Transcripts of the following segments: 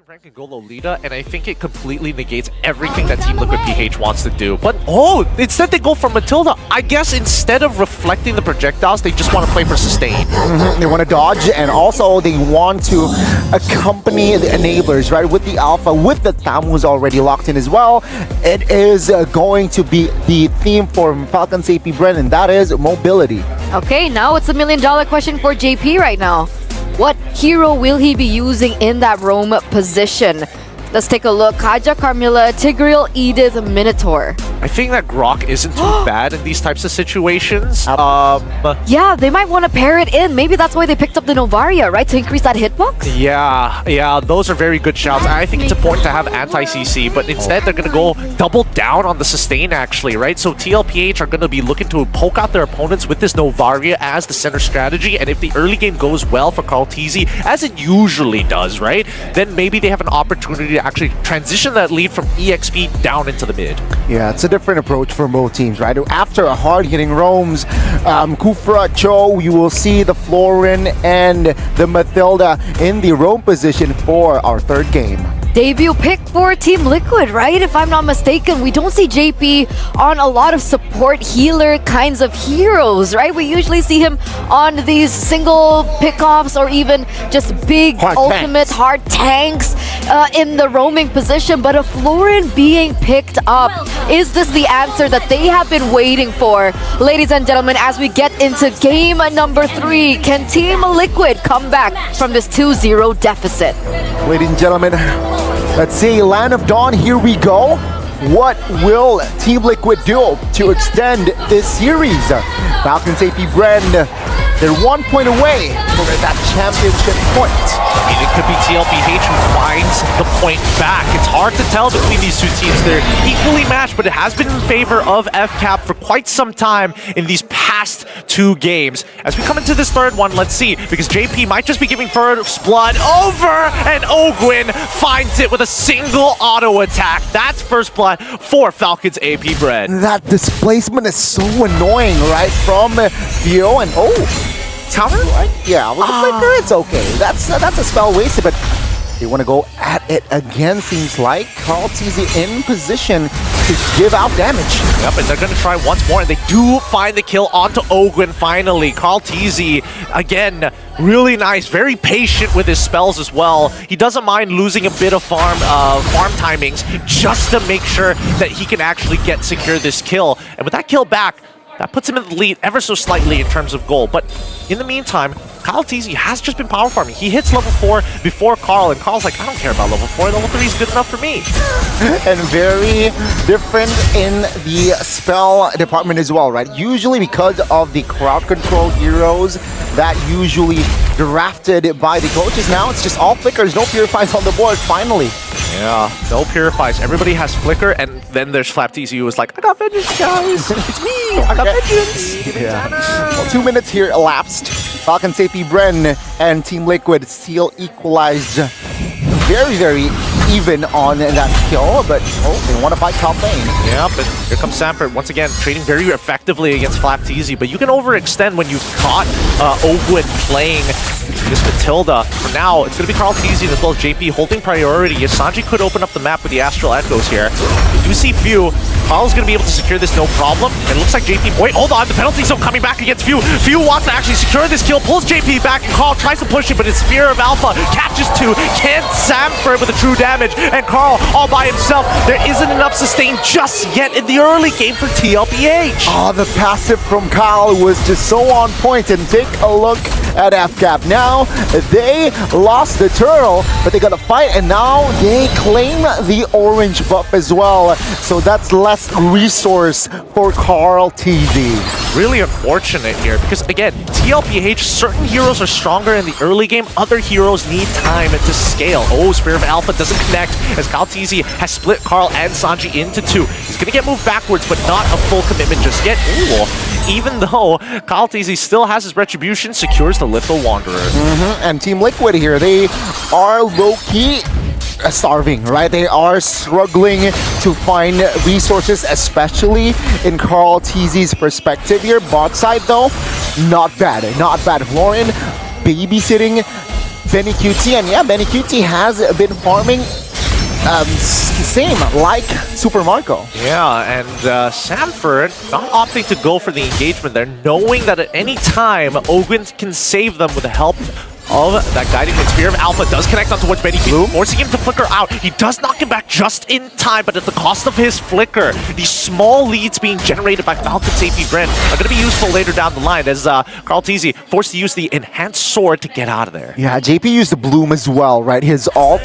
Rank and go Lolita, and I think it completely negates everything that Team Liquid PH wants to do. But instead they go for Matilda. I guess instead of reflecting the projectiles, they just want to play for sustain. They want to dodge, and also they want to accompany the enablers, right? With the Alpha, with the Tam who's already locked in as well. It is going to be the theme for Falcons Apbren, and that is mobility. Okay, now it's $1 million question for JP right now. What hero will he be using in that roam position? Let's take a look. Kaja, Carmilla, Tigreal, Edith, Minotaur. I think that Grok isn't too bad in these types of situations. Yeah, they might want to pair it in. Maybe that's why they picked up the Novaria, right? To increase that hitbox? Yeah, those are very good shouts. I think it's important to have anti-CC, but instead they're going to go double down on the sustain actually, right? So TLPH are going to be looking to poke out their opponents with this Novaria as the center strategy, and if the early game goes well for Carl TZ, as it usually does, right? Then maybe they have an opportunity to actually transition that lead from EXP down into the mid. Yeah, it's a different approach for both teams, right? After a hard-hitting roams, Kufra, Cho, you will see the Florin and the Matilda in the roam position for our third game. Debut pick for Team Liquid, right? If I'm not mistaken, we don't see JP on a lot of support healer kinds of heroes, right? We usually see him on these single pickoffs or even just big hard tanks in the roaming position. But a Florin being picked up, is this the answer that they have been waiting for? Ladies and gentlemen, as we get into game number 3, can Team Liquid come back from this 2-0 deficit? Ladies and gentlemen, let's see, Land of Dawn, here we go. What will Team Liquid do to extend this series? Falcons Apbren, they're 1 point away from that championship point. I mean, it could be TLPH who finds the point back. It's hard to tell between these two teams. They're equally matched, but it has been in favor of FCAP for quite some time in these past 2 games. As we come into this third one, let's see, because JP might just be giving first blood over, and Ogwin finds it with a single auto attack. That's first blood for Falcons Apbren. That displacement is so annoying, right? From Theo and Tower? Yeah, with the flicker, it's okay. That's a spell wasted, but they want to go at it again, seems like. Carl TZ in position to give out damage. Yep, and they're going to try once more, and they do find the kill onto Ogwin finally. Carl TZ, again, really nice, very patient with his spells as well. He doesn't mind losing a bit of farm timings just to make sure that he can actually secure this kill. And with that kill back, that puts him in the lead ever so slightly in terms of goal. But in the meantime, Kyle TZ has just been power farming. He hits level 4 before Carl, and Carl's like, I don't care about level 4. Level 3 is good enough for me. And very different in the spell department as well, right? Usually because of the crowd control heroes that usually drafted by the coaches. Now it's just all flickers, no purifies on the board, finally. Yeah, no purifies. Everybody has flicker, and then there's Flap TZ who is like, I got vengeance, guys. It's me. I got vengeance. Yeah. Well, 2 minutes here elapsed. Falcons Apbren and Team Liquid still equalized very, very even on that kill, but they want to fight top lane. Yeah, but here comes Sanford once again, trading very effectively against Flap TZ, but you can overextend when you've caught Ogwin playing this Matilda. For now, it's going to be Carl TZ as well as JP holding priority. Yes, Sanji could open up the map with the Astral Echoes here. We do see Few. Carl's going to be able to secure this no problem. And it looks like JP... Wait, hold on. The penalty zone coming back against Few. Few wants to actually secure this kill, pulls JP back, and Carl tries to push it, but his Spear of Alpha catches 2. Can't Sanford with the true damage. And Carl all by himself. There isn't enough sustain just yet in the early game for TLPH. Oh, the passive from Kyle was just so on point. And take a look at FCAP. Now, they lost the turtle, but they got to fight, and now they claim the orange buff as well. So that's less resource for Carl TZ. Really unfortunate here, because again, TLPH, certain heroes are stronger in the early game, other heroes need time to scale. Oh, Spear of Alpha doesn't connect, as Carl TZ has split Carl and Sanji into 2. He's going to get moved backwards, but not a full commitment just yet. Ooh. Even though Carl TZ still has his retribution, secures the Lethal Wanderer. And Team Liquid here, they are low-key starving, right? They are struggling to find resources, especially in Carl TZ's perspective here. Bot side though, not bad, not bad. Florin babysitting Benny QT, and yeah, Benny QT has been farming same like Super Marco. Yeah, and Sanford not opting to go for the engagement there, knowing that at any time, Ogwen can save them with the help of that guiding hit. Spear of Alpha does connect on towards Benny Q, forcing him to flicker out. He does knock him back just in time, but at the cost of his flicker. These small leads being generated by Falcons Apbren are going to be useful later down the line as Carl Teasy forced to use the enhanced sword to get out of there. Yeah, JP used the Bloom as well, right? His ult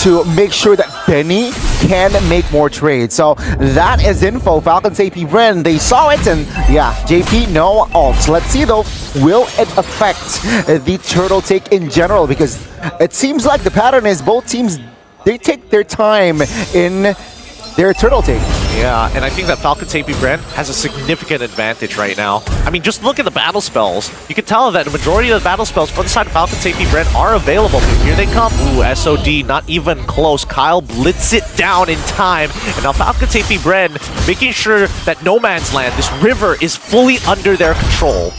to make sure that Benny can make more trades. So that is info. Falcons Apbren, they saw it, and yeah, JP no ult. Let's see though, will it affect the turtle take in general? Because it seems like the pattern is both teams, they take their time in their turtle take. Yeah, and I think that Falcons Apbren has a significant advantage right now. I mean, just look at the battle spells. You can tell that the majority of the battle spells for the side of Falcons Apbren are available. Here they come. Ooh, SOD, not even close. Kyle blitz it down in time. And now Falcons Apbren making sure that no man's land, this river, is fully under their control.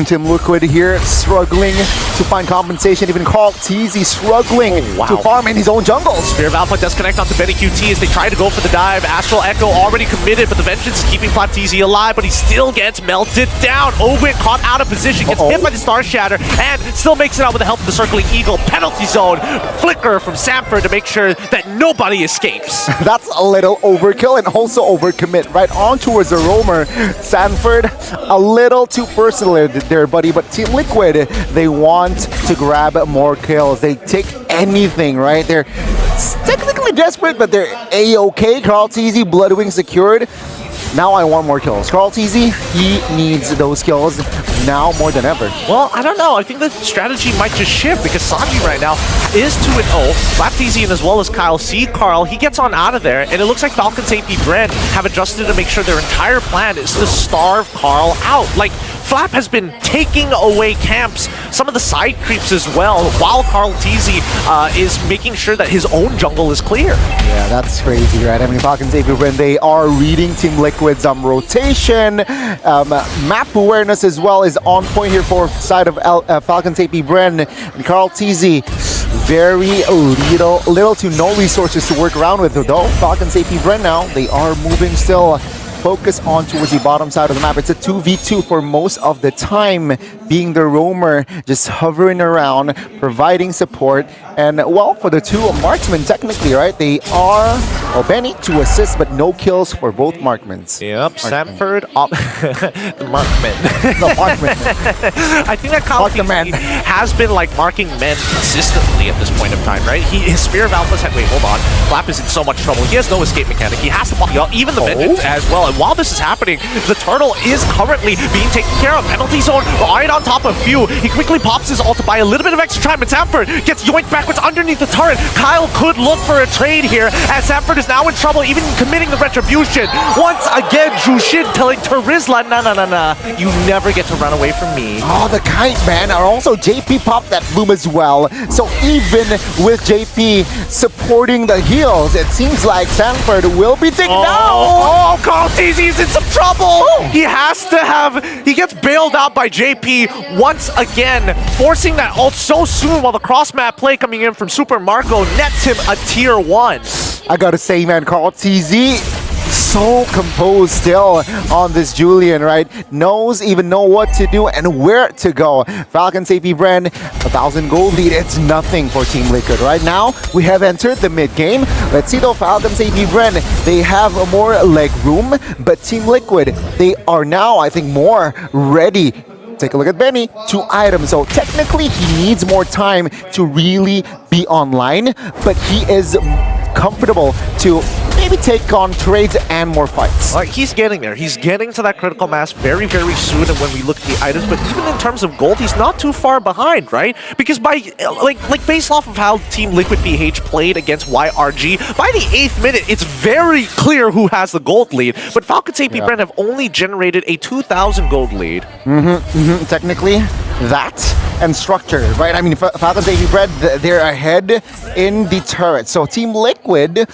Team Liquid here struggling to find compensation. Even Carl Teasy struggling to farm in his own jungles. Spear of Alpha does connect onto Benny QT as they try to go for the dive. Astral Echo already committed, but the Vengeance is keeping Flapteasy alive, but he still gets melted down. Ogwen caught out of position, gets hit by the Star Shatter, and still makes it out with the help of the Circling Eagle. Penalty zone flicker from Sanford to make sure that nobody escapes. That's a little overkill and also overcommit. Right on towards the roamer. Sanford, a little too personal there, buddy, but Team Liquid, they want to grab more kills. They take anything, right? They're technically desperate, but they're A-okay. Carl Teasy, Bloodwing secured. Now I want more kills. Carl Teasy, he needs those kills now more than ever. Well, I don't know. I think the strategy might just shift because Sanji right now is 2-0. Flapteasy and as well as Kyle see Carl. He gets on out of there, and it looks like Falcons Apbren have adjusted to make sure their entire plan is to starve Carl out. Like, Flap has been taking away camps, some of the side creeps as well, while Carl Teasy is making sure that his own jungle is clear. Yeah, that's crazy, right? I mean, Falcons Apbren, they are reading Team Liquid's rotation. Map awareness as well is on point here for side of Falcons Apbren. And Carl Teasy, very little to no resources to work around with, though. Falcons Apbren now, they are moving still. Focus on towards the bottom side of the map. It's a 2v2 for most of the time, being the roamer, just hovering around, providing support. And, well, for the two marksmen, technically, right, they are, well, Benny, 2 assists, but no kills for both markmans. Yep, Sanford, the markman. The markman. I think that Kyle has been, like, marking men consistently at this point of time, right? His Spear of Alpha's had, wait, hold on. Flap is in so much trouble. He has no escape mechanic. He has to block out even the Vengeance as well. And while this is happening, the turtle is currently being taken care of. Penalty zone right on top of Few. He quickly pops his ult to buy a little bit of extra time, but Sanford gets yoinked backwards underneath the turret. Kyle could look for a trade here, as Sanford is now in trouble, even committing the retribution. Once again, Jushin telling Terizla, nah, you never get to run away from me. Oh, the kite, man. And also, JP popped that bloom as well. So even with JP supporting the heals, it seems like Sanford will be taken down. Oh, Carl Teasy's in some trouble. He gets bailed out by JP once again, forcing that ult so soon while the cross-map play coming in from Super Marco nets him a tier 1. I gotta say, man, Carl Teasy, so composed still on this Julian, right? Even know what to do and where to go. Falcons Apbren, 1,000 gold lead. It's nothing for Team Liquid. Right now, we have entered the mid-game. Let's see though, Falcons Apbren, they have more leg room, but Team Liquid, they are now, I think, more ready. Take a look at Benny, 2 items. So technically, he needs more time to really be online, but he is comfortable to maybe take on trades and more fights. Like, he's getting there. He's getting to that critical mass very, very soon. And when we look at the items, but even in terms of gold, he's not too far behind, right? Because by like based off of how Team Liquid PH played against YRG, by the 8th minute, it's very clear who has the gold lead. But Falcons Apbren have only generated a 2,000 gold lead. Technically, that and structure, right? I mean, Falcons Apbren, they're ahead in the turret. So Team Liquid,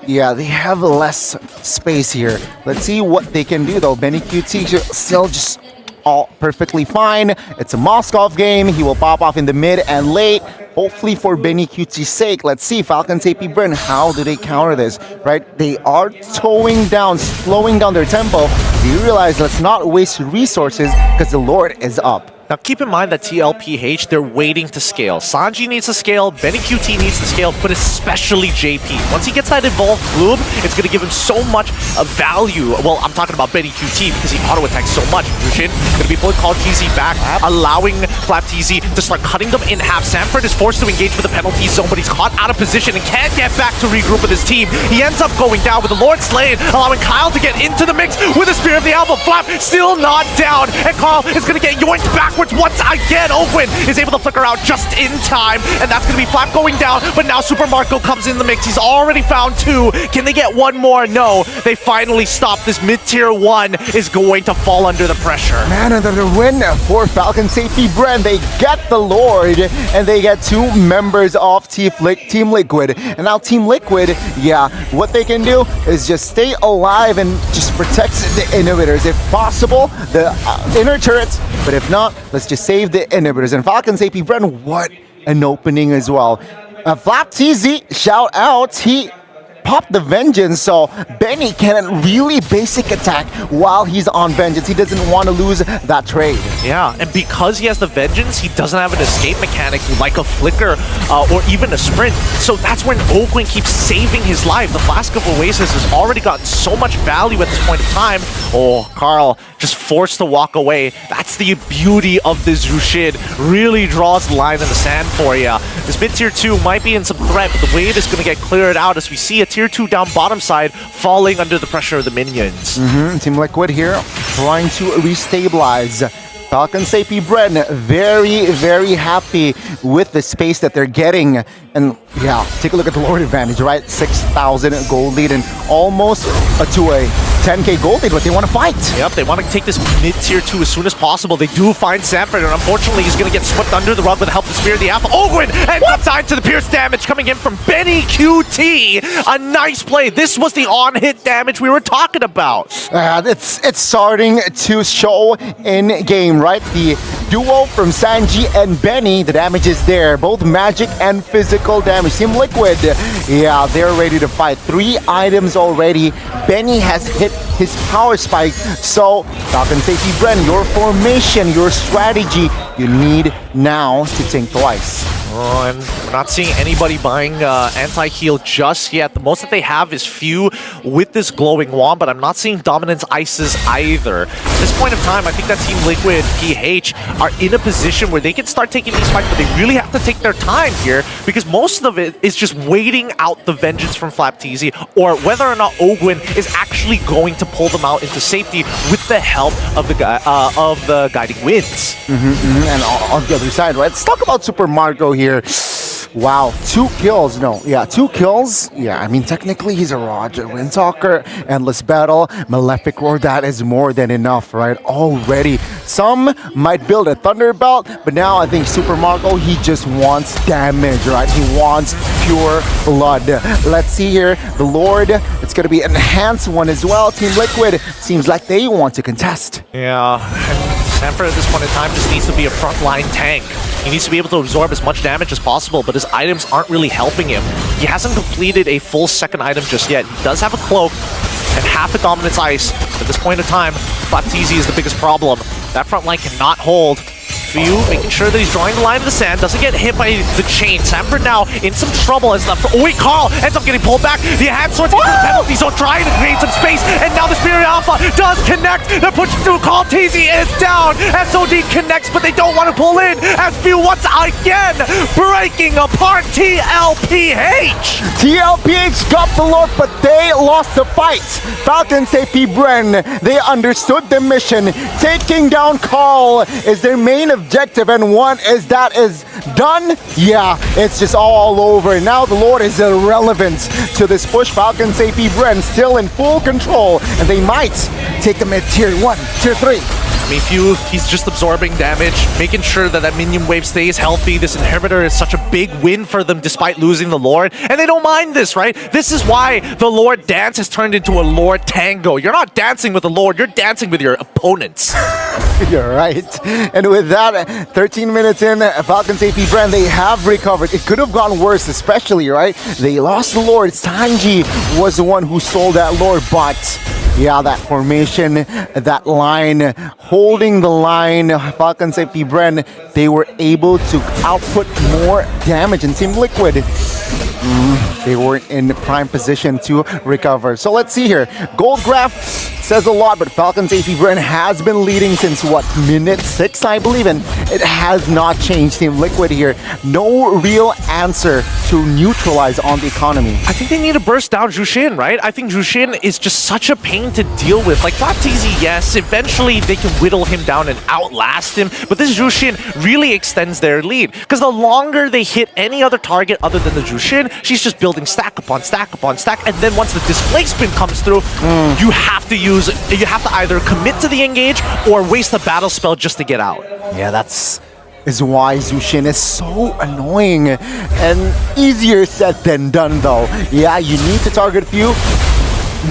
yeah, they have less space here. Let's see what they can do, though. Benny QT still just all perfectly fine. It's a Moskov game. He will pop off in the mid and late. Hopefully for Benny QT's sake. Let's see, Falcons Apbren, how do they counter this, right? They are slowing down their tempo. They realize let's not waste resources because the Lord is up. Now keep in mind that TLPH, they're waiting to scale. Sanji needs to scale, Benny QT needs to scale, but especially JP. Once he gets that Evolved Bloom, it's going to give him so much value. Well, I'm talking about Benny QT because he auto-attacks so much. Rushin going to be pulling Call TZ back, allowing Flap TZ to start cutting them in half. Sanford is forced to engage with the penalty zone, but he's caught out of position and can't get back to regroup with his team. He ends up going down with the Lord Slain, allowing Kyle to get into the mix with the Spear of the Alpha. Flap still not down, and Carl is going to get yoinked backwards once again. Ogwin is able to flicker out just in time, and that's going to be Flap going down, but now Super Marco comes in the mix. He's already found 2. Can they get 1 more? No. They finally stop. This mid-tier 1 is going to fall under the pressure. Man, another win for Falcons Apbren. They get the Lord, and they get 2 members of Team Liquid. And now Team Liquid, yeah, what they can do is just stay alive and just protect the inhibitors. If possible, the inner turrets, but if not, let's just save the inhibitors. And Falcons Apbren, what an opening as well. Flap TZ, shout out, he popped the Vengeance, so Benny can really basic attack while he's on Vengeance. He doesn't want to lose that trade. Yeah, and because he has the Vengeance, he doesn't have an escape mechanic like a Flicker or even a Sprint. So that's when Ogwin keeps saving his life. The Flask of Oasis has already gotten so much value at this point of time. Oh, Carl just forced to walk away. That's the beauty of this Rushin. Really draws the line in the sand for you. This mid-tier 2 might be in some threat, but the wave is going to get cleared out as we see a tier 2 down bottom side falling under the pressure of the minions. Team Liquid here trying to restabilize. Falcons Apbren very, very happy with the space that they're getting. And yeah, take a look at the Lord advantage, right? 6,000 gold lead and almost to a 10k gold lead, but they want to fight. Yep, they want to take this mid-tier 2 as soon as possible. They do find Sanford, and unfortunately he's going to get swept under the rug with the help of the Spear of the Alpha. Ogwin ends up dying to the pierce damage coming in from Benny QT. A nice play. This was the on-hit damage we were talking about. It's starting to show in game, right? The duo from Sanji and Benny, the damage is there. Both magic and physical damage. Team Liquid, yeah, they're ready to fight. 3 items already. Benny has hit his power spike. So, Falcons Apbren, your formation, your strategy, you need now to think twice. Oh, and we're not seeing anybody buying anti-heal just yet. The most that they have is few with this glowing wand, but I'm not seeing dominance ices either. At this point of time, I think that Team Liquid, PH, are in a position where they can start taking these fights, but they really have to take their time here because most of it is just waiting out the Vengeance from Flap TZ or whether or not Ogwin is actually going to pull them out into safety with the help of the Guiding Winds. And on the other side, right? Let's talk about Super Marco here. Wow, 2 kills. No, yeah, 2 kills. Yeah, I mean, technically he's a Roger Windtalker. Endless Battle, Malefic Roar, that is more than enough, right? Already. Some might build a Thunderbelt, but now I think Super Marco, he just wants damage, right? He wants pure blood. Let's see here. The Lord, it's going to be an enhanced one as well. Team Liquid, seems like they want to contest. Yeah. Sanford at this point in time just needs to be a frontline tank. He needs to be able to absorb as much damage as possible, but his items aren't really helping him. He hasn't completed a full second item just yet. He does have a cloak and half a dominance ice. At this point in time, Flap TZ is the biggest problem. That front line cannot hold. Few making sure that he's drawing the line in the sand, doesn't get hit by the chain. Sanford now in some trouble as oh wait, Carl ends up getting pulled back. The hand swords into the penalty zone, trying to create some space, and now the Spirit Alpha does connect. They're pushing through. Carl TZ is down. SOD connects, but they don't want to pull in. As Few once again breaking apart TLPH. TLPH got the Lord, but they lost the fight. Falcons Apbren, they understood the mission. Taking down Carl is their main objective, and one is that is done. Yeah, it's just all over. Now the Lord is irrelevant to this push. Falcons Apbren still in full control, and they might take them at tier 1, tier 3. I mean, he's just absorbing damage, making sure that that minion wave stays healthy. This inhibitor is such a big win for them despite losing the Lord. And they don't mind this, right? This is why the Lord dance has turned into a Lord tango. You're not dancing with the Lord, you're dancing with your opponents. You're right. And with that, 13 minutes in, Falcons Apbren, they have recovered. It could have gone worse, especially, right? They lost the Lord. Sanji was the one who stole that Lord, but yeah, that formation, that line, holding the line, Falcons Apbren, they were able to output more damage, and Team Liquid, they weren't in prime position to recover. So let's see here. Gold graph says a lot, but Falcons Apbren has been leading since what, minute 6, I believe, and it has not changed. Team Liquid here, no real answer to neutralize on the economy. I think they need to burst down Jushin, right? I think Jushin is just such a pain to deal with. Like, Flapteezy, yes, eventually they can whittle him down and outlast him, but this Jushin really extends their lead, because the longer they hit any other target other than the Jushin, she's just building stack upon stack upon stack, and then once the displacement comes through, you have to either commit to the engage or waste a battle spell just to get out. Yeah, that's why Jushin is so annoying and easier said than done though. Yeah, you need to target a few.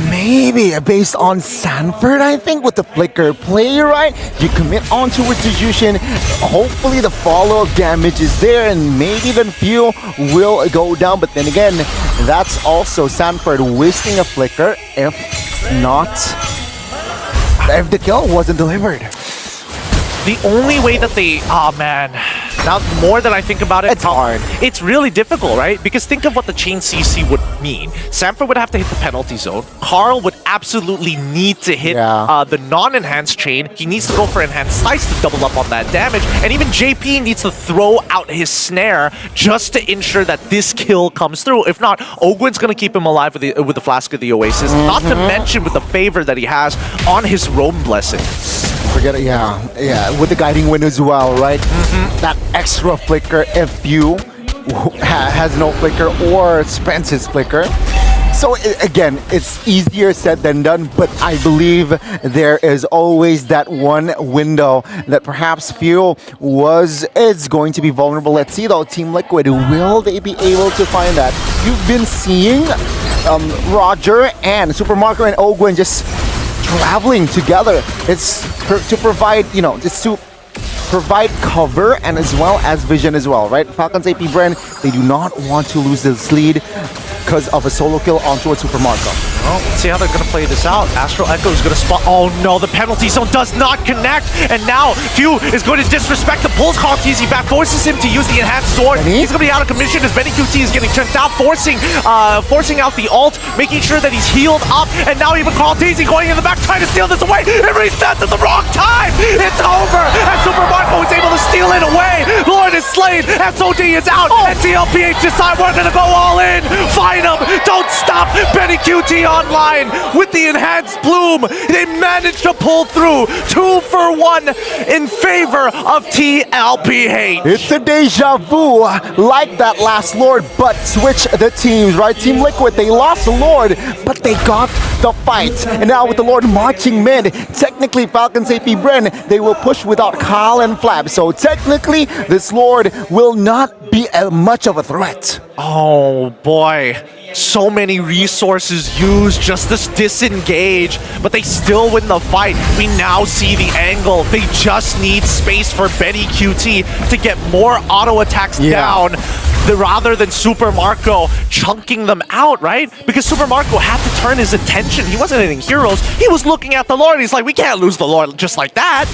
Maybe based on Sanford, I think, with the flicker play, right? You commit onto it to Jushin. Hopefully the follow-up damage is there and maybe the few will go down. But then again, that's also Sanford wasting a flicker if the kill wasn't delivered. The only way that they... Oh, man. Now, the more that I think about it... It's hard. It's really difficult, right? Because think of what the chain CC would mean. Sanford would have to hit the penalty zone. Carl would absolutely need to hit the non-enhanced chain. He needs to go for enhanced slice to double up on that damage. And even JP needs to throw out his snare just to ensure that this kill comes through. If not, Ogwin's going to keep him alive with the Flask of the Oasis. Not to mention with the favor that he has on his Roam Blessing. Forget it, yeah, with the guiding wind as well, right? That extra flicker if you has no flicker or spends his flicker. So again, it's easier said than done, but I believe there is always that one window that perhaps Fuel is going to be vulnerable. Let's see though, Team Liquid, will they be able to find that? You've been seeing Roger and Super Marco and Ogwin just traveling together. It's to provide, just to provide cover and as well as vision as well, right? Falcons Apbren, they do not want to lose this lead because of a solo kill onto a Super Marco. Well, let's see how they're going to play this out. Astral Echo is going to spot... Oh no, the penalty zone does not connect! And now, Few is going to disrespect the pulls Call TZ back, forces him to use the enhanced sword. He's going to be out of commission as Benny QT is getting turned out, forcing out the ult, making sure that he's healed up, and now even Call TZ going in the back, trying to steal this away. It resets at the wrong time! It's over! And Super Marco is able to steal it away! Lord is slain, SOD is out, and TLPH decide we're going to go all in! Fight him! Don't stop Benny QT online with the enhanced bloom. They managed to pull through 2 for 1 in favor of TLPH. It's a deja vu like that last Lord, but switch the teams, right? Team Liquid, they lost the Lord, but they got the fight. And now with the Lord marching mid, technically Falcons Apbren, they will push without Kyle and Flab. So technically, this Lord will not be much of a threat. Oh boy. So many resources used just to disengage, but they still win the fight. We now see the angle. They just need space for Benny QT to get more auto attacks down rather than Super Marco chunking them out, right? Because Super Marco had to turn his attention. He wasn't hitting heroes. He was looking at the Lord. He's like, we can't lose the Lord just like that.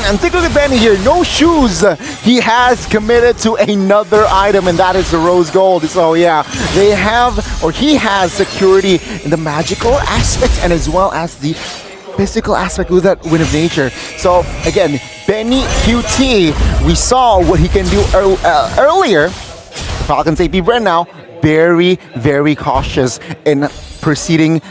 And think of the Benny here. No shoes. He has committed to another item, and that is the Rose Gold. So yeah, they have, or he has security in the magical aspect and as well as the physical aspect with that Wind of Nature. So again, Benny QT, we saw what he can do earlier. Falcons Apbren now very, very cautious in proceeding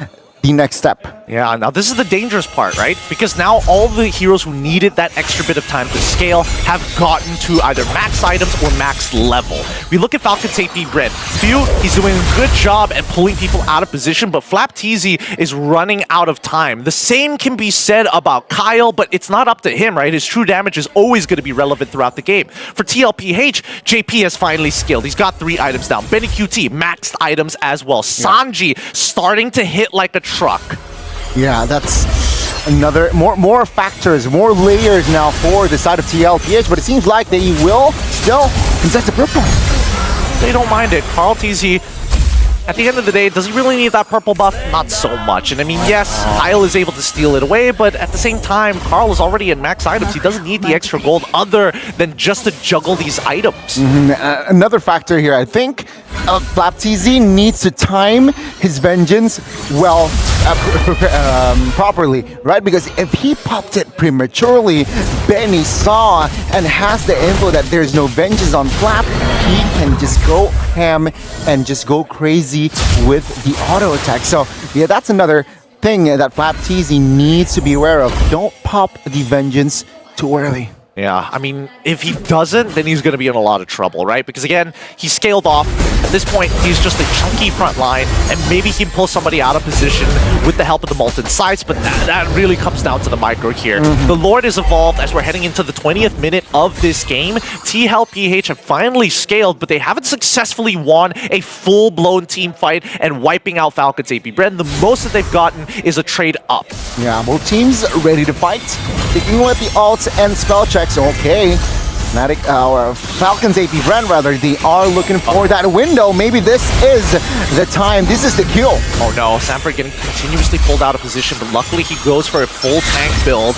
the next step. Yeah, now this is the dangerous part, right? Because now all the heroes who needed that extra bit of time to scale have gotten to either max items or max level. We look at Falcons Apbren. Few, he's doing a good job at pulling people out of position, but FlapTZ is running out of time. The same can be said about Kyle, but it's not up to him, right? His true damage is always going to be relevant throughout the game. For TLPH, JP has finally scaled. He's got 3 items down. Benny QT, maxed items as well. Sanji starting to hit like a truck. Yeah, that's another more factors, more layers now for the side of TLPH, but it seems like they will still contest the purple. They don't mind it. Carl TZ, at the end of the day, does he really need that purple buff? Not so much. And I mean, yes, Kyle is able to steal it away, but at the same time, Carl is already at max items. He doesn't need the extra gold other than just to juggle these items. Another factor here, I think FlapTZ needs to time his vengeance well, properly, right? Because if he popped it prematurely, Benny saw and has the info that there's no vengeance on Flap, he can just go ham and just go crazy with the auto attack. So yeah, that's another thing that FlapTZ needs to be aware of. Don't pop the vengeance too early. Yeah, I mean, if he doesn't, then he's going to be in a lot of trouble, right? Because again, he scaled off. At this point, he's just a chunky front line, and maybe he can pull somebody out of position with the help of the Moonton sights, but that really comes down to the micro here. The Lord is evolved as we're heading into the 20th minute of this game. TLPH have finally scaled, but they haven't successfully won a full-blown team fight and wiping out Falcons Apbren. The most that they've gotten is a trade up. Yeah, both teams ready to fight. Taking with the ults and spell checks. Okay, Falcons Apbren rather, they are looking for that window. Maybe this is the time. This is the kill. Oh no, Sanford getting continuously pulled out of position, but luckily he goes for a full tank build.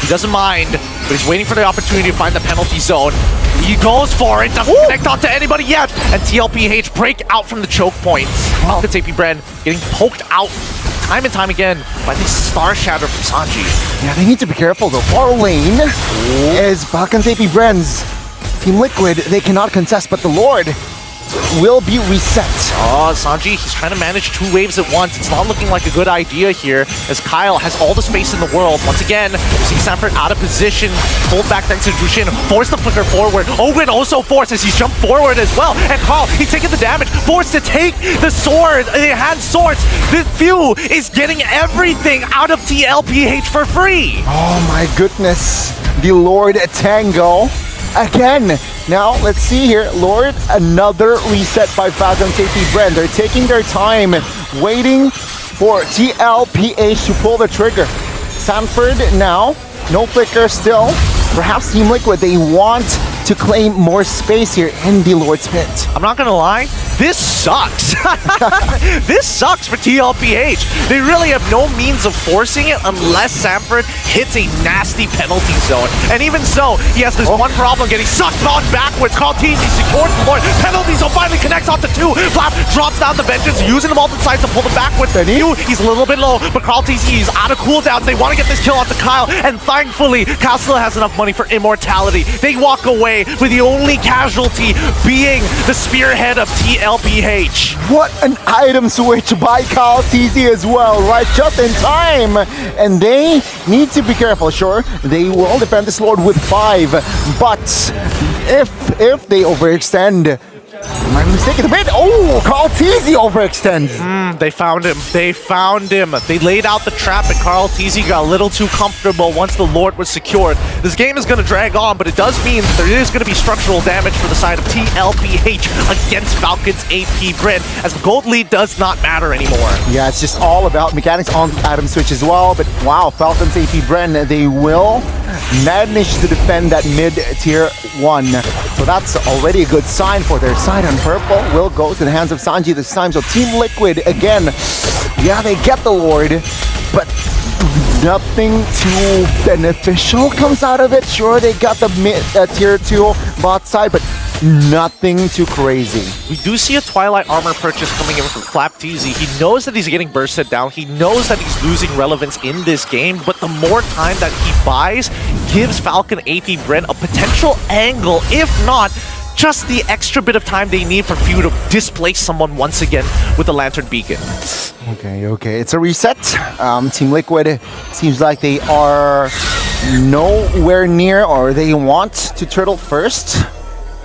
He doesn't mind, but he's waiting for the opportunity to find the penalty zone. He goes for it, doesn't connect onto anybody yet, and TLPH break out from the choke point. Falcons Apbren getting poked out time and time again by this Star Shatter from Sanji. Yeah, they need to be careful though. Far lane is Falcons Apbren's. Team Liquid, they cannot contest, but the Lord will be reset. Oh, Sanji, he's trying to manage 2 waves at once. It's not looking like a good idea here, as Kyle has all the space in the world. Once again, see Sanford out of position, pulled back thanks to Jushin, forced the flicker forward. Owen also forced as he jumped forward as well. And Carl, he's taking the damage, forced to take the sword. They had swords. This Few is getting everything out of TLPH for free. Oh my goodness. The Lord Tango. Again, now let's see here, Lord, another reset by Falcons Apbren. They're taking their time, waiting for TLPH to pull the trigger. Sanford now, no flicker still. Perhaps Team Liquid, they want to claim more space here in the Lord's pit. I'm not gonna lie, this sucks. This sucks for TLPH. They really have no means of forcing it unless Sanford hits a nasty penalty zone. And even so, he has this one problem, getting sucked on backwards. Carl TZ secures the Lord. Penalty zone finally connects onto 2. Flap drops down the vengeance, using the Moonton sights to pull them backwards. He's a little bit low, but Carl TZ is out of cooldown. They want to get this kill onto Kyle, and thankfully, Kyle still has enough money for immortality. They walk away with the only casualty being the spearhead of TLPH. What an item switch by Kyle TZ as well, right? Just in time. And they need to be careful. Sure, they will defend this Lord with 5, but if they overextend, am I mistaken a bit? Oh, Carl TZ overextends. They found him. They found him. They laid out the trap, and Carl TZ got a little too comfortable once the Lord was secured. This game is going to drag on, but it does mean there is going to be structural damage for the side of TLPH against Falcons Apbren, as the gold lead does not matter anymore. Yeah, it's just all about mechanics on the item switch as well. But wow, Falcons Apbren, they will manage to defend that mid-tier 1. So that's already a good sign for their side. And purple will go to the hands of Sanji this time. So Team Liquid, again, yeah, they get the Lord, but nothing too beneficial comes out of it. Sure, they got the mid-tier 2 bot side, but nothing too crazy. We do see a Twilight armor purchase coming in from FlapTZ. He knows that he's getting bursted down. He knows that he's losing relevance in this game, but the more time that he buys gives Falcon Apbren a potential angle, if not just the extra bit of time they need for Few to displace someone once again with the Lantern Beacon. Okay. It's a reset. Team Liquid seems like they are nowhere near, or they want to turtle first.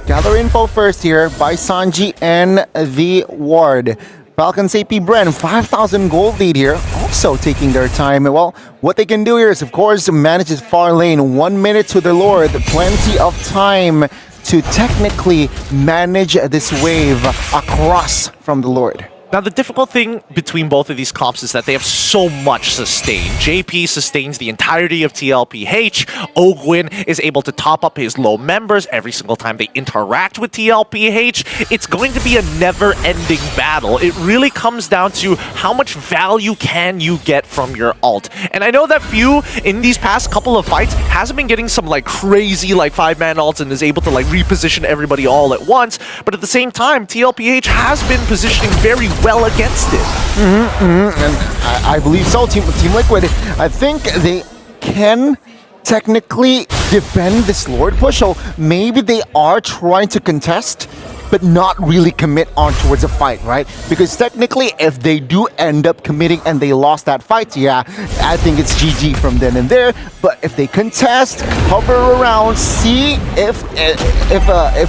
Gather info first here by Sanji and the Ward. Falcons Apbren, 5,000 gold lead here, also taking their time. Well, what they can do here is, of course, manage this far lane. 1 minute to the Lord, plenty of time to technically manage this wave across from the Lord. Now, the difficult thing between both of these comps is that they have so much sustain. JP sustains the entirety of TLPH. Ogwin is able to top up his low members every single time they interact with TLPH. It's going to be a never-ending battle. It really comes down to how much value can you get from your ult. And I know that Few, in these past couple of fights, hasn't been getting some like crazy like 5-man ults and is able to like reposition everybody all at once. But at the same time, TLPH has been positioning very well against it. And I believe so. Team Liquid, I think they can technically defend this Lord push. So maybe they are trying to contest, but not really commit on towards a fight, right? Because technically, if they do end up committing and they lost that fight, yeah, I think it's GG from then and there. But if they contest, hover around, see if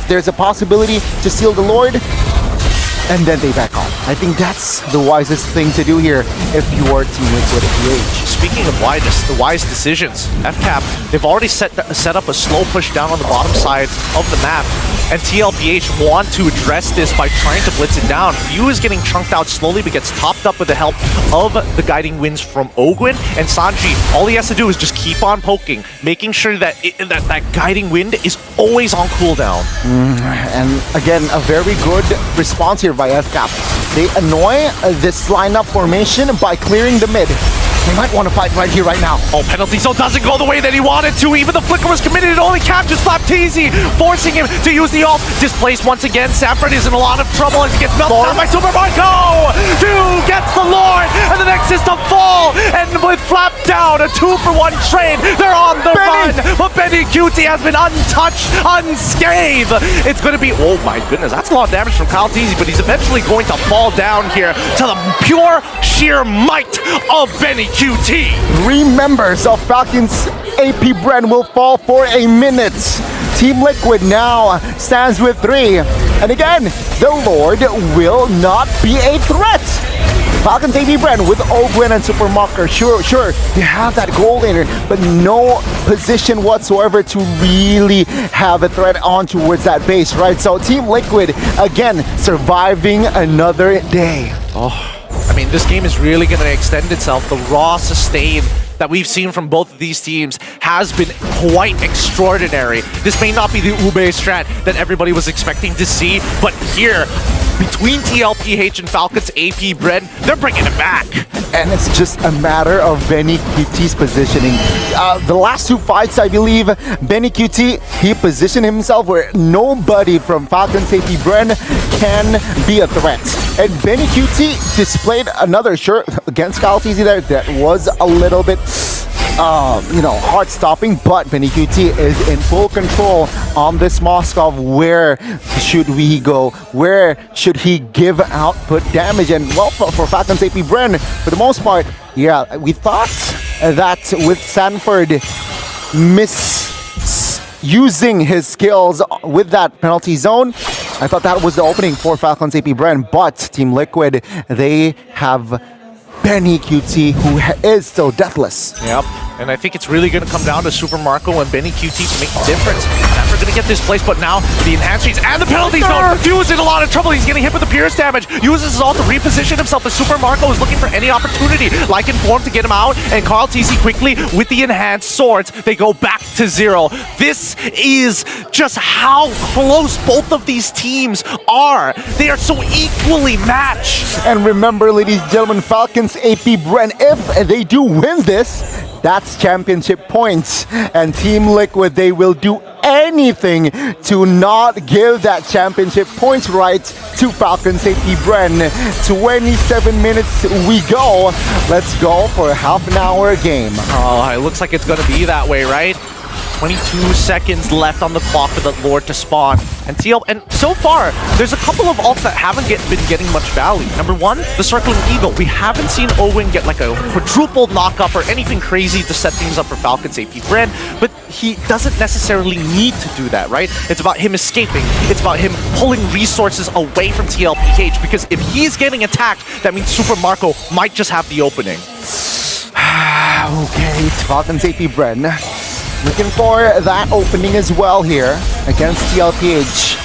there's a possibility to steal the Lord, and then they back off. I think that's the wisest thing to do here if you are Team Liquid at PH. Speaking of wise decisions, FCAP, they've already set up a slow push down on the bottom side of the map, and TLPH want to address this by trying to blitz it down. Few is getting chunked out slowly, but gets topped up with the help of the guiding winds from Ogwin, and Sanji, all he has to do is just keep on poking, making sure that that guiding wind is always on cooldown. And again, a very good response here by FCAP. They annoy this lineup formation by clearing the mid. They might want to fight right here, right now. Oh, penalty zone doesn't go the way that he wanted to. Even the flicker was committed. It only captures Flapteezy, forcing him to use the ult. Displaced once again. Sanford is in a lot of trouble as he gets melted down by Super Marco. 2 gets the Lord, and the next is to fall. And with Flap down, a 2-for-1 trade. They're on the run, but Benny Cutie has been untouched, unscathed. It's going to be, oh my goodness, that's a lot of damage from Kyle Teasy, but he's eventually going to fall down here to the pure sheer might of Benny QT. 3 members of Falcons Apbren will fall for a minute. Team Liquid now stands with 3. And again, the Lord will not be a threat. Falcons Apbren with Ogwin and Super Mocker. Sure, they have that goal laner, but no position whatsoever to really have a threat on towards that base, right? So Team Liquid, again, surviving another day. I mean, this game is really going to extend itself. The raw sustain that we've seen from both of these teams has been quite extraordinary. This may not be the Ube strat that everybody was expecting to see, but here, between TLPH and Falcons Apbren, they're bringing it back. And it's just a matter of Benny QT's positioning. The last 2 fights, I believe, Benny QT, he positioned himself where nobody from Falcons Apbren can be a threat. And Benny QT displayed another shirt against Kyle TZ there that was a little bit heart stopping, but Benny QT is in full control on this Moskov. Where should we go? Where should he give output damage? And well, for Falcons Apbren, for the most part, yeah, we thought that with Sanford misusing his skills with that penalty zone, I thought that was the opening for Falcons Apbren, but Team Liquid, they have Benny QT, who is still deathless. Yep, and I think it's really going to come down to Super Marco and Benny QT to make the difference. We're going to get this place, but now the enhanced sheets and the penalty zone. Few is in a lot of trouble. He's getting hit with the Pierce damage. Uses his ult to reposition himself, but Super Marco is looking for any opportunity, like Inform, to get him out. And Carl TC quickly, with the enhanced swords, they go back to 0. This is just how close both of these teams are. They are so equally matched. And remember, ladies and gentlemen, Falcons Apbren, if they do win this, that's championship points. And Team Liquid, they will do anything to not give that championship points right to Falcons Apbren. 27 minutes we go. Let's go for a half-an-hour game. Oh, it looks like it's going to be that way, right? 22 seconds left on the clock for the Lord to spawn. And so far, there's a couple of ults that haven't been getting much value. Number one, the Circling Eagle. We haven't seen Owen get like a quadruple knock-up or anything crazy to set things up for Falcons Apbren, but he doesn't necessarily need to do that, right? It's about him escaping. It's about him pulling resources away from TLPH, because if he's getting attacked, that means Super Marco might just have the opening. Okay, it's Falcons Apbren. Looking for that opening as well here against TLPH.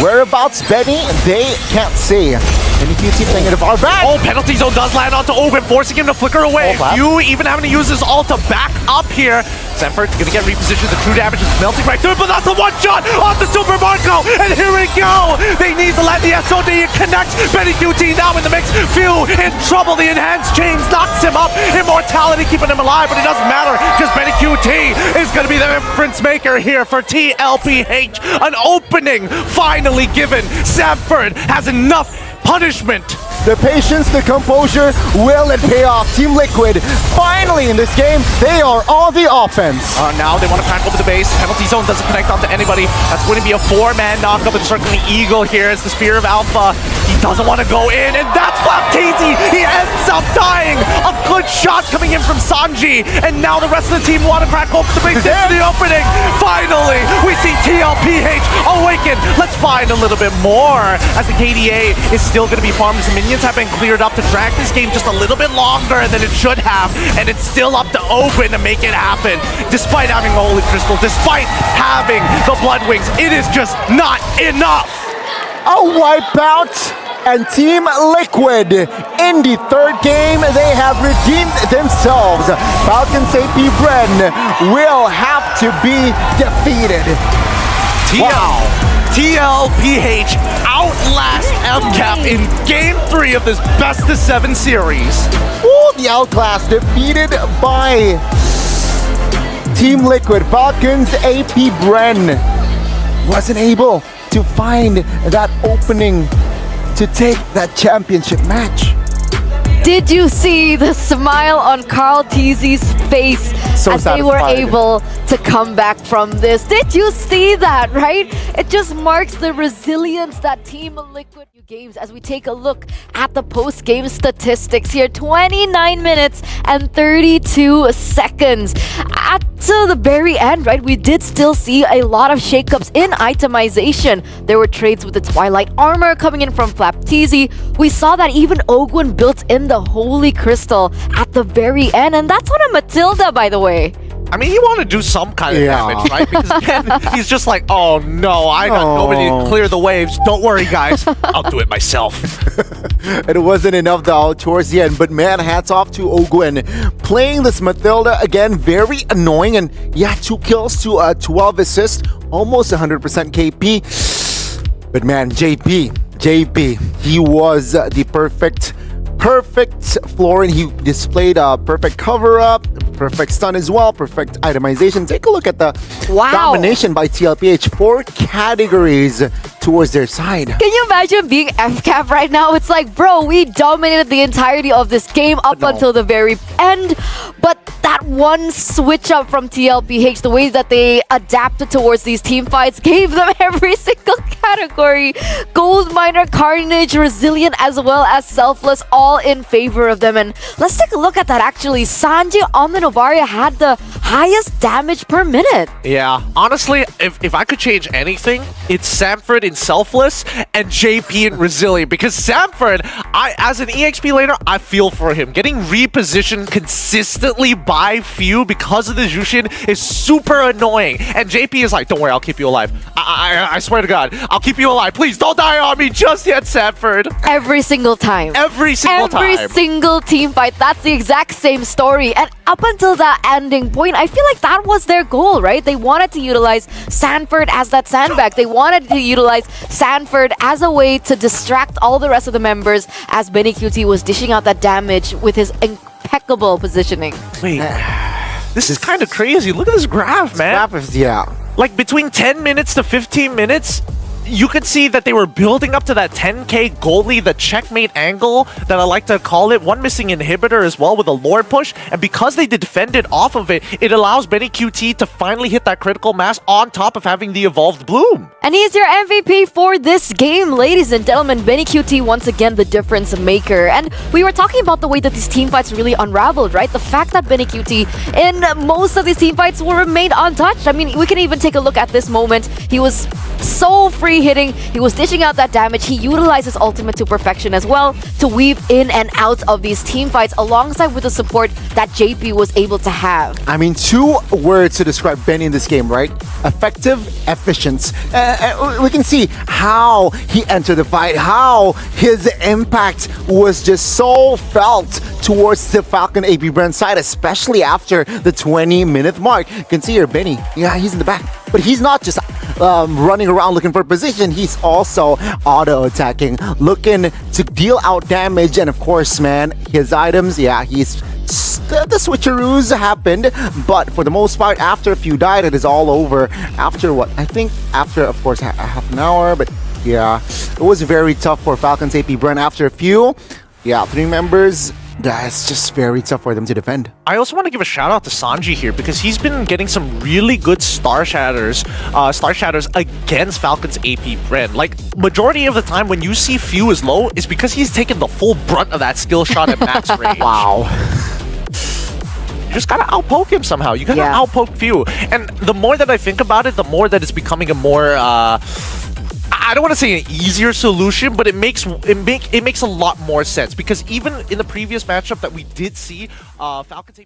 Whereabouts Benny, they can't see. And if you see playing it far back. Oh, penalty zone does land onto Owen, forcing him to flicker away. You even having to use his ult to back up here. Sanford gonna get repositioned. The true damage is melting right through, but that's a one shot off the Super Marco. And here we go. They need to let the SOD connect. Benny QT now in the mix. Few in trouble. The enhanced chains knocks him up. Immortality keeping him alive, but it doesn't matter because Benny QT is gonna be the difference maker here for TLPH. An opening finally given. Sanford has enough punishment. The patience, the composure, will it pay off? Team Liquid, finally in this game, they are on the offense. Now they want to crack open the base. Penalty zone doesn't connect onto anybody. That's going to be a 4-man knockup with Circling Eagle here as the Spear of Alpha. He doesn't want to go in, and that's Flapteezy. He ends up dying. A good shot coming in from Sanji, and now the rest of the team want to crack open the base. This is the opening. Finally, we see TLPH awaken. Let's find a little bit more as the KDA is still going to be farmed. The minions have been cleared up to drag this game just a little bit longer than it should have, and it's still up to Open to make it happen. Despite having the Holy Crystal, despite having the Blood Wings, it is just not enough. A wipeout, and Team Liquid in the third game, they have redeemed themselves. Falcons Apbren will have to be defeated. Wow. TLPH outlast FCAP in Game 3 of this best-of-7 series. Ooh, the outclass defeated by Team Liquid. Falcons Apbren wasn't able to find that opening to take that championship match. Did you see the smile on Carl Teasy's face as they were able to come back from this? Did you see that, right? It just marks the resilience that Team Liquid games as we take a look at the post-game statistics here. 29 minutes and 32 seconds. At the very end, right, we did still see a lot of shakeups in itemization. There were trades with the Twilight Armor coming in from Flapteezy. We saw that even Ogwin built in the Holy Crystal at the very end, and that's on a Matilda, by the way. I mean, you want to do some kind of damage, right? Because again, he's just like, oh no, I got nobody to clear the waves. Don't worry, guys. I'll do it myself. It wasn't enough though towards the end, but man, hats off to Ogwin. Playing this Matilda, again, very annoying. And yeah, 2 kills to 12 assists, almost 100% KP. But man, JP, he was the perfect Florin. He displayed a perfect cover-up, perfect stun as well, perfect itemization. Take a look at the domination by TLPH. 4 categories towards their side. Can you imagine being FCAP right now? It's like, bro, we dominated the entirety of this game up until the very end. But that one switch up from TLPH, the way that they adapted towards these team fights, gave them every single category. Gold Miner, Carnage, Resilient, as well as Selfless, all in favor of them. And let's take a look at that actually. Sanji on the Novaria had the highest damage per minute. Yeah, honestly, if I could change anything, it's Sanford in Selfless and JP in Resilient, because Sanford, as an EXP laner, I feel for him. Getting repositioned consistently by few because of the Jushin is super annoying. And JP is like, don't worry, I'll keep you alive. I swear to God, I'll keep you alive. Please don't die on me just yet, Sanford. Every single time. Every single time. Every single team fight. That's the exact same story. And up until that ending point, I feel like that was their goal, right? They wanted to utilize Sanford as that sandbag. They wanted to utilize Sanford as a way to distract all the rest of the members as Benny QT was dishing out that damage with his impeccable positioning. Wait, this is kind of crazy. Look at this graph, man. Graph is, like between 10 minutes to 15 minutes, you could see that they were building up to that 10k goalie, the checkmate angle that I like to call it. One missing inhibitor as well with a lord push. And because they defended off of it, it allows Benny QT to finally hit that critical mass on top of having the evolved bloom. And he's your MVP for this game, ladies and gentlemen. Benny QT, once again, the difference maker. And we were talking about the way that these team fights really unraveled, right? The fact that Benny QT in most of these team fights will remain untouched. I mean, we can even take a look at this moment. He was so free hitting. He was dishing out that damage. He utilized his ultimate to perfection as well to weave in and out of these team fights alongside with the support that JP was able to have. I mean, 2 words to describe Benny in this game, right? Effective, efficient. We can see how he entered the fight, how his impact was just so felt towards the Falcon Apbren side, especially after the 20-minute mark. You can see here, Benny, yeah, he's in the back. But he's not just running around looking for position, he's also auto-attacking, looking to deal out damage. And of course, man, his items, yeah, the switcheroos happened, but for the most part, after a few died, it is all over. After what? I think after, of course, half an hour, but yeah, it was very tough for Falcons Apbren. After a few, yeah, 3 members, that's just very tough for them to defend. I also want to give a shout out to Sanji here because he's been getting some really good star shatters against Falcons Apbren. Like, majority of the time when you see Few is low is because he's taken the full brunt of that skill shot at max range. Wow. You just gotta outpoke him somehow. You gotta outpoke Few. And the more that I think about it, the more that it's becoming a more I don't want to say an easier solution, but it makes a lot more sense because even in the previous matchup that we did see, Falcons